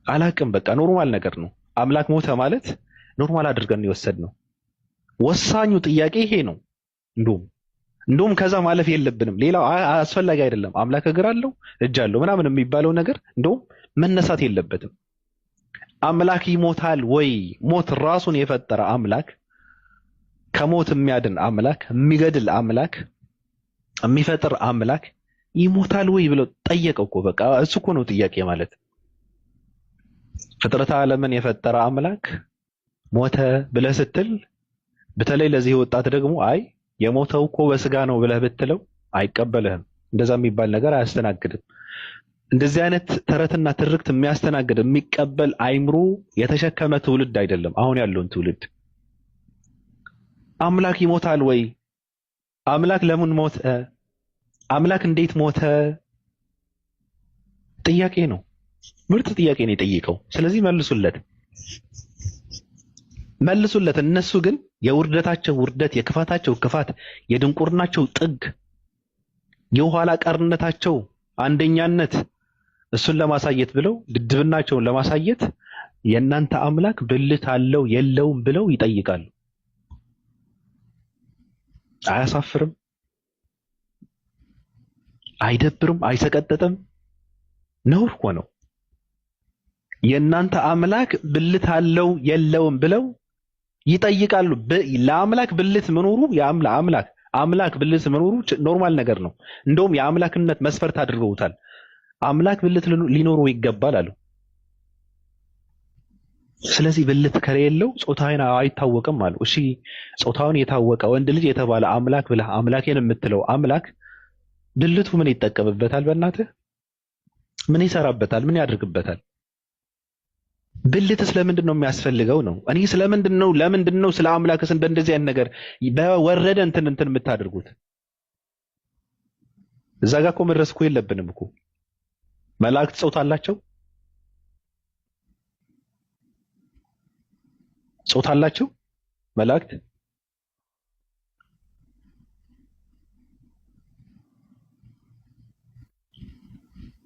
Speaker 1: አላቅም በቃ ኖርማል ነገር ነው። አምላክ ሞተ ማለት ኖርማል አድርገን የወሰድነው። ወሳኙ ጥያቄ ይሄ ነው። እንደውም ከዛ ማለፍ የለብንም። ሌላው አስፈላጊ አይደለም። አምላክ እግር አለው እጅ አለው ምናምን የሚባለው ነገር እንደውም መነሳት የለበትም። አምላክ ይሞታል ወይ? ሞት ራሱን የፈጠረ አምላክ፣ ከሞት የሚያድን አምላክ፣ የሚገድል አምላክ፣ የሚፈጥር አምላክ ይሞታል ወይ ብለው ጠየቀው እኮ በቃ እሱ እኮ ነው ጥያቄ ማለት። ፍጥረተ ዓለምን የፈጠረ አምላክ ሞተ ብለህ ስትል በተለይ ለዚህ ወጣት ደግሞ አይ የሞተው እኮ በስጋ ነው ብለህ ብትለው አይቀበልህም። እንደዛ የሚባል ነገር አያስተናግድም። እንደዚህ አይነት ተረትና ትርክት የሚያስተናግድ የሚቀበል አይምሮ የተሸከመ ትውልድ አይደለም አሁን ያለውን ትውልድ። አምላክ ይሞታል ወይ? አምላክ ለምን ሞተ? አምላክ እንዴት ሞተ? ጥያቄ ነው። ምርጥ ጥያቄ ነው የጠየቀው። ስለዚህ መልሱለት። እነሱ ግን የውርደታቸው ውርደት፣ የክፋታቸው ክፋት፣ የድንቁርናቸው ጥግ፣ የኋላ ቀርነታቸው አንደኛነት እሱን ለማሳየት ብለው ድድብናቸውን ለማሳየት የእናንተ አምላክ ብልት አለው የለውም ብለው ይጠይቃሉ። አያሳፍርም? አይደብርም? አይሰቀጥጥም? ነውር እኮ ነው። የእናንተ አምላክ ብልት አለው የለውም ብለው ይጠይቃሉ። ለአምላክ ብልት መኖሩ አምላክ ብልት መኖሩ ኖርማል ነገር ነው። እንደውም የአምላክነት መስፈርት አድርገውታል። አምላክ ብልት ሊኖረው ይገባል አሉ። ስለዚህ ብልት ከሌለው ጾታውን አይታወቅም አሉ። እሺ ጾታውን የታወቀ ወንድ ልጅ የተባለ አምላክ ብለህ አምላኬን የምትለው አምላክ ብልቱ ምን ይጠቀምበታል? በእናትህ ምን ይሰራበታል? ምን ያድርግበታል? ብልትስ ለምንድን ነው የሚያስፈልገው ነው? እኔ ለምንድን ነው ስለ አምላክስ እንደዚህ አይነት ነገር በወረደ እንትን የምታደርጉት? እዛ ጋር እኮ መድረስ እኮ የለብንም እኮ። መላእክት ጾታ አላቸው? ጾታ አላቸው መላእክት?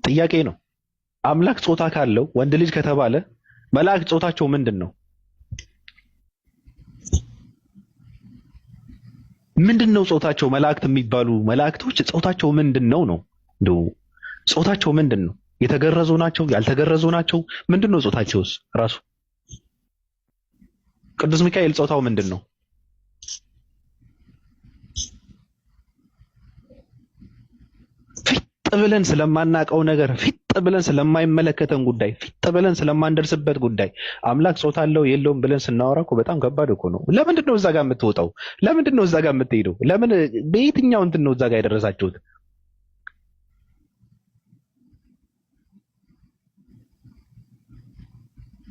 Speaker 1: ጥያቄ ነው። አምላክ ጾታ ካለው ወንድ ልጅ ከተባለ መላእክት ጾታቸው ምንድን ነው? ምንድነው ጾታቸው? መላእክት የሚባሉ መላእክቶች ጾታቸው ምንድነው ነው? እንደው ጾታቸው ምንድነው? የተገረዙ ናቸው? ያልተገረዙ ናቸው? ምንድነው ጾታቸውስ ራሱ? ቅዱስ ሚካኤል ጾታው ምንድነው? ፊት ብለን ስለማናቀው ነገር፣ ፊት ብለን ስለማይመለከተን ጉዳይ፣ ፊት ብለን ስለማንደርስበት ጉዳይ አምላክ ጾታ አለው የለውም ብለን ስናወራ እኮ በጣም ከባድ እኮ ነው። ለምንድን ነው እዛ ጋር የምትወጣው? ለምንድን ነው እዛ ጋር የምትሄደው? ለምን በየትኛው እንትን ነው እዛ ጋር የደረሳችሁት?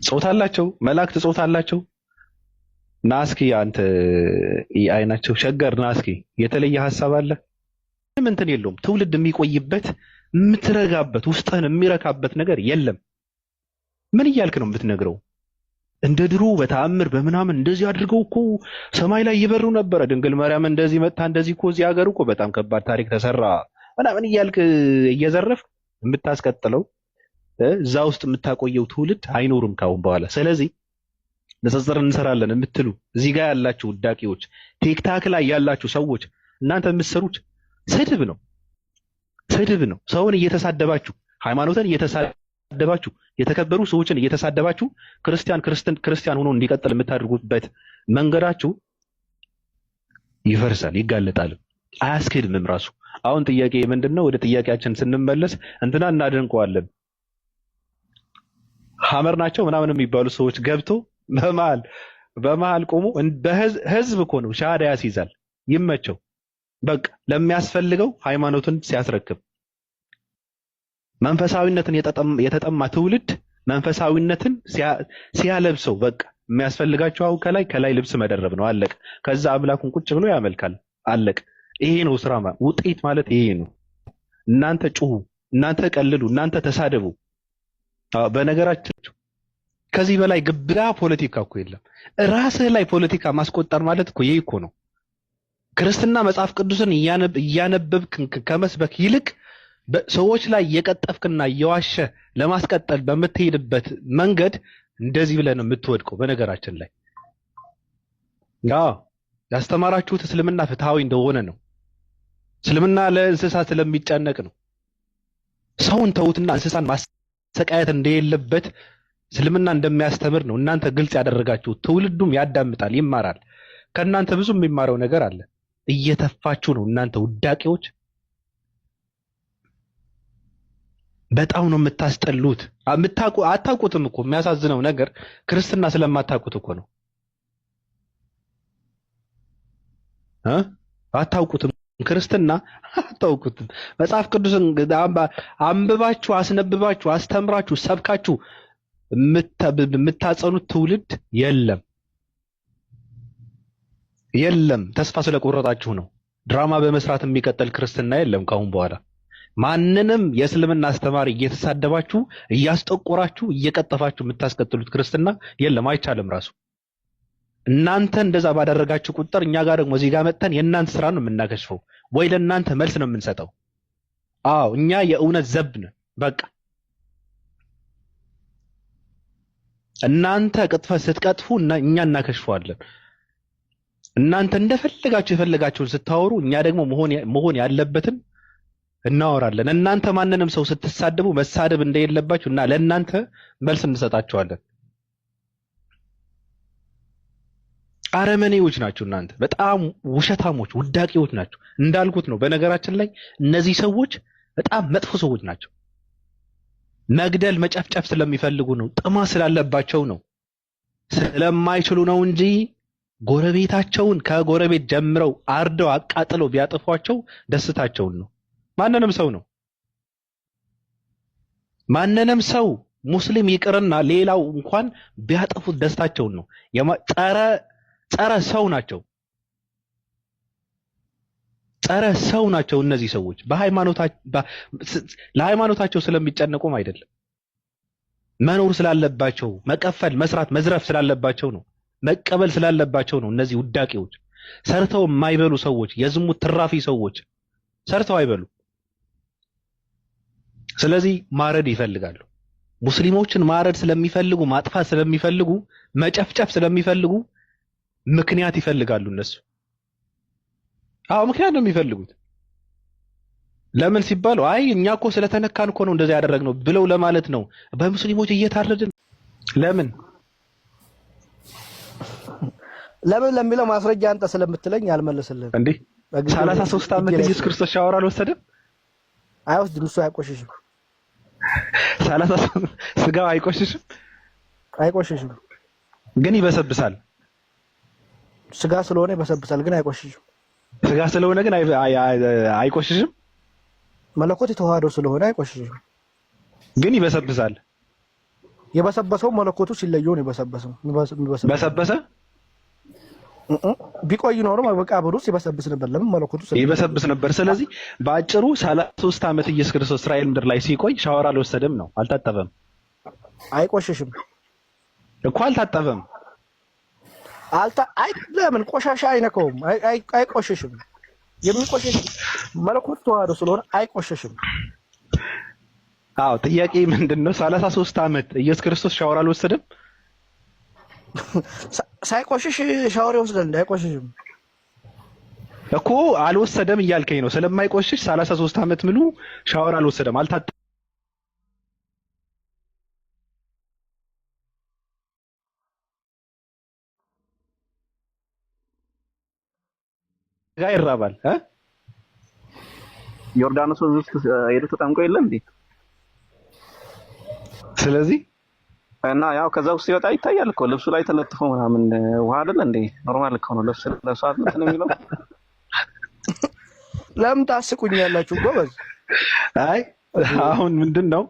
Speaker 1: ጾታ አላቸው መላእክት? ጾታ አላቸው? ናስኪ አንተ አይናቸው ሸገር ናስኪ የተለየ ሐሳብ አለ? ምንም እንትን የለውም። ትውልድ የሚቆይበት የምትረጋበት ውስጥህን የሚረካበት ነገር የለም። ምን እያልክ ነው የምትነግረው? እንደ ድሮ በተአምር በምናምን እንደዚህ አድርገው እኮ ሰማይ ላይ ይበሩ ነበረ። ድንግል ማርያም እንደዚህ መጣ፣ እንደዚህ እኮ እዚህ ሀገር እኮ በጣም ከባድ ታሪክ ተሰራ ምናምን እያልክ እየዘረፍ የምታስቀጥለው እዛ ውስጥ የምታቆየው ትውልድ አይኖርም ካሁን በኋላ። ስለዚህ ንጽጽር እንሰራለን የምትሉ እዚህ ጋር ያላችሁ ውዳቂዎች፣ ቲክታክ ላይ ያላችሁ ሰዎች እናንተ የምትሰሩት ስድብ ነው። ሰውን እየተሳደባችሁ፣ ሃይማኖትን እየተሳደባችሁ፣ የተከበሩ ሰዎችን እየተሳደባችሁ ክርስቲያን ሆኖ እንዲቀጥል የምታደርጉበት መንገዳችሁ ይፈርሳል፣ ይጋለጣል፣ አያስኬድምም ራሱ። አሁን ጥያቄ ምንድነው? ወደ ጥያቄያችን ስንመለስ እንትና እናደንቀዋለን ሐመር ናቸው ምናምን የሚባሉ ሰዎች ገብቶ በመሃል ቆሞ ህዝብ እኮ ነው ሻሃዳ ያስይዛል። ይመቸው በቃ ለሚያስፈልገው ሃይማኖትን ሲያስረክብ መንፈሳዊነትን የተጠማ ትውልድ መንፈሳዊነትን ሲያለብሰው በቃ የሚያስፈልጋቸው አሁን ከላይ ልብስ መደረብ ነው። አለቅ። ከዛ አምላኩን ቁጭ ብሎ ያመልካል። አለቅ። ይሄ ነው ስራ ውጤት ማለት ይሄ ነው። እናንተ ጩሁ፣ እናንተ ቀልሉ፣ እናንተ ተሳደቡ። በነገራችን ከዚህ በላይ ግብዳ ፖለቲካ እኮ የለም። ራስህ ላይ ፖለቲካ ማስቆጠር ማለት እኮ ይሄ እኮ ነው። ክርስትና መጽሐፍ ቅዱስን እያነበብክ ከመስበክ ይልቅ ሰዎች ላይ እየቀጠፍክና እየዋሸ ለማስቀጠል በምትሄድበት መንገድ እንደዚህ ብለህ ነው የምትወድቀው። በነገራችን ላይ ያስተማራችሁት እስልምና ፍትሃዊ እንደሆነ ነው። እስልምና ለእንስሳት ስለሚጨነቅ ነው። ሰውን ተውትና እንስሳን ማሰቃየት እንደሌለበት እስልምና እንደሚያስተምር ነው እናንተ ግልጽ ያደረጋችሁት። ትውልዱም ያዳምጣል፣ ይማራል። ከእናንተ ብዙ የሚማረው ነገር አለ። እየተፋችሁ ነው እናንተ ውዳቂዎች። በጣም ነው የምታስጠሉት። አታውቁትም እኮ። የሚያሳዝነው ነገር ክርስትና ስለማታውቁት እኮ ነው። አታውቁትም። ክርስትና አታውቁትም። መጽሐፍ ቅዱስን አንብባችሁ አስነብባችሁ አስተምራችሁ ሰብካችሁ የምታጸኑት ትውልድ የለም። ተስፋ ስለቆረጣችሁ ነው። ድራማ በመስራት የሚቀጥል ክርስትና የለም ካሁን በኋላ። ማንንም የእስልምና አስተማሪ እየተሳደባችሁ እያስጠቆራችሁ እየቀጠፋችሁ የምታስቀጥሉት ክርስትና የለም፣ አይቻልም ራሱ። እናንተ እንደዛ ባደረጋችሁ ቁጥር እኛ ጋር ደግሞ እዚህ ጋር መጥተን የእናንተ ስራ ነው የምናከሽፈው ወይ ለእናንተ መልስ ነው የምንሰጠው። አዎ እኛ የእውነት ዘብ ነን። በቃ እናንተ ቅጥፈት ስትቀጥፉ እኛ እናከሽፈዋለን። እናንተ እንደፈለጋችሁ የፈለጋችሁን ስታወሩ እኛ ደግሞ መሆን ያለበትን እናወራለን። እናንተ ማንንም ሰው ስትሳደቡ መሳደብ እንደሌለባችሁ እና ለእናንተ መልስ እንሰጣችኋለን። አረመኔዎች ናችሁ እናንተ፣ በጣም ውሸታሞች፣ ውዳቂዎች ናቸው። እንዳልኩት ነው። በነገራችን ላይ እነዚህ ሰዎች በጣም መጥፎ ሰዎች ናቸው። መግደል መጨፍጨፍ ስለሚፈልጉ ነው፣ ጥማት ስላለባቸው ነው፣ ስለማይችሉ ነው እንጂ ጎረቤታቸውን ከጎረቤት ጀምረው አርደው አቃጥለው ቢያጠፏቸው ደስታቸውን ነው። ማንንም ሰው ሙስሊም ይቅርና ሌላው እንኳን ቢያጠፉት ደስታቸውን ነው። ጸረ ሰው ናቸው እነዚህ ሰዎች። ለሃይማኖታቸው ስለሚጨነቁም አይደለም፣ መኖር ስላለባቸው፣ መቀፈል፣ መስራት፣ መዝረፍ ስላለባቸው ነው፣ መቀበል ስላለባቸው ነው። እነዚህ ውዳቂዎች ሰርተው የማይበሉ ሰዎች፣ የዝሙት ትራፊ ሰዎች ሰርተው አይበሉ። ስለዚህ ማረድ ይፈልጋሉ። ሙስሊሞችን ማረድ ስለሚፈልጉ፣ ማጥፋት ስለሚፈልጉ፣ መጨፍጨፍ ስለሚፈልጉ ምክንያት ይፈልጋሉ እነሱ። አዎ ምክንያት ነው የሚፈልጉት። ለምን ሲባሉ አይ እኛ እኮ ስለተነካን እኮ ነው እንደዛ ያደረግነው ብለው ለማለት ነው። በሙስሊሞች እየታረድን
Speaker 11: ለምን ለሚለው ማስረጃ አንተ ስለምትለኝ አልመለስልህም።
Speaker 1: እንዴ 33 ዓመት ኢየሱስ ክርስቶስ ሻወር አልወሰደም?
Speaker 11: አይወስድም። እሱ አይቆሽሽም።
Speaker 1: 33 ስጋው አይቆሽሽም?
Speaker 11: አይቆሽሽም፣
Speaker 1: ግን ይበሰብሳል።
Speaker 11: ስጋ ስለሆነ ይበሰብሳል፣ ግን አይቆሽሽም።
Speaker 1: ስጋ ስለሆነ ግን አይቆሽሽም።
Speaker 11: መለኮት የተዋሃደው ስለሆነ አይቆሽሽም፣ ግን
Speaker 1: ይበሰብሳል።
Speaker 11: የበሰበሰው መለኮቱ ሲለየው ነው የበሰበሰው።
Speaker 1: በሰበሰ
Speaker 11: ቢቆይ ኖሮ መቃብር ውስጥ ይበሰብስ ነበር። ለምን? መለኮቱ
Speaker 1: ይበሰብስ ነበር። ስለዚህ በአጭሩ 33 ዓመት ኢየሱስ ክርስቶስ እስራኤል ምድር ላይ ሲቆይ ሻወር አልወሰደም ነው፣ አልታጠበም።
Speaker 11: አይቆሽሽም
Speaker 1: እኮ አልታጠበም።
Speaker 11: ለምን? ቆሻሻ አይነካውም፣ አይቆሽሽም። የሚቆሽሽ መለኮት ተዋህዶ ስለሆነ አይቆሽሽም።
Speaker 1: አዎ ጥያቄ ምንድነው? 33 ዓመት ኢየሱስ ክርስቶስ ሻወር አልወሰደም?
Speaker 11: ሳይቆሽሽ ሻወር ይወስዳል? አይቆሽሽም
Speaker 1: እኮ አልወሰደም እያልከኝ ነው። ስለማይቆሽሽ 33 ዓመት ሙሉ ሻወር አልወሰደም፣ አልታጠበም። ጋር ይራባል
Speaker 12: ዮርዳኖስ ውስጥ ሄዶ ተጠምቆ የለም እንዴ? ስለዚህ እና ያው ከዛ ውስጥ ሲወጣ ይታያል እኮ ልብሱ ላይ ተለጥፎ ምናምን ውሃ አይደል እንዴ? ኖርማል እኮ ነው። ልብስ ለሷት ነው የሚለው።
Speaker 11: ለምን ታስቁኛላችሁ ጎበዝ?
Speaker 1: አይ አሁን ምንድነው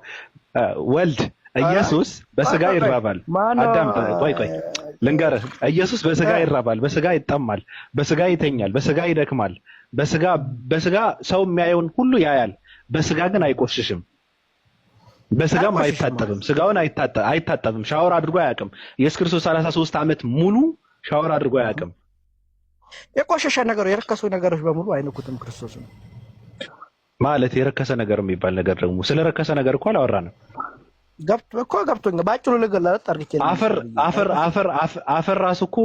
Speaker 1: ወልድ ኢየሱስ በስጋ ይራባል። አዳም ቆይ ልንገርህ፣ ኢየሱስ በስጋ ይራባል፣ በስጋ ይጠማል፣ በስጋ ይተኛል፣ በስጋ ይደክማል። በስጋ ሰው የሚያየውን ሁሉ ያያል። በስጋ ግን አይቆሽሽም፣ በስጋም አይታጠብም። ስጋውን አይታጠብም፣ ሻወር አድርጎ አያውቅም። ኢየሱስ ክርስቶስ 33 ዓመት ሙሉ ሻወር አድርጎ አያውቅም።
Speaker 11: የቆሸሸ ነገር የረከሱ ነገሮች በሙሉ አይነኩትም ክርስቶስ ነው
Speaker 1: ማለት። የረከሰ ነገር የሚባል ነገር ደግሞ ስለረከሰ ነገር እኮ አላወራንም።
Speaker 11: ገብቶኛል። ባጭሩ ልገላለጥ አርግቼ
Speaker 1: አፈር ራሱ እኮ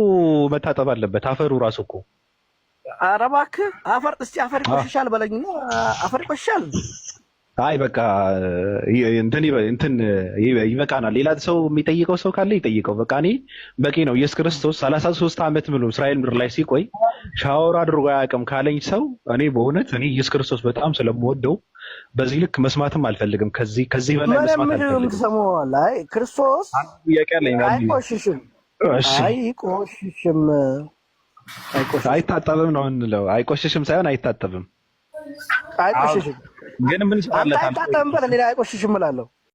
Speaker 1: መታጠብ አለበት። አፈሩ ራሱ እኮ
Speaker 11: ኧረ እባክህ አፈር እስቲ አፈር ይቆሽሻል በለኝና አፈር ይቆሽሻል።
Speaker 1: አይ በቃ እንትን ይበቃናል። ሌላ ሰው የሚጠይቀው ሰው ካለ ይጠይቀው። በቃ እኔ በቂ ነው። ኢየሱስ ክርስቶስ 33 ዓመት ሙሉ እስራኤል ምድር ላይ ሲቆይ ሻወር አድርጎ አያውቅም ካለኝ ሰው እኔ በእውነት ኢየሱስ ክርስቶስ በጣም ስለምወደው በዚህ ልክ መስማትም አልፈልግም። ከዚህ በላይ መስማት አልፈልግም።
Speaker 11: አይ ክርስቶስ
Speaker 1: ጥያቄ አለኝ።
Speaker 11: አይቆሽሽም።
Speaker 1: አይታጠብም ነው እንለው። አይቆሽሽም ሳይሆን አይታጠብም።
Speaker 11: አይቆሽሽም።
Speaker 1: ግን ምን
Speaker 11: አንተ አይታጠብም በል እኔ አይቆሽሽም እላለሁ።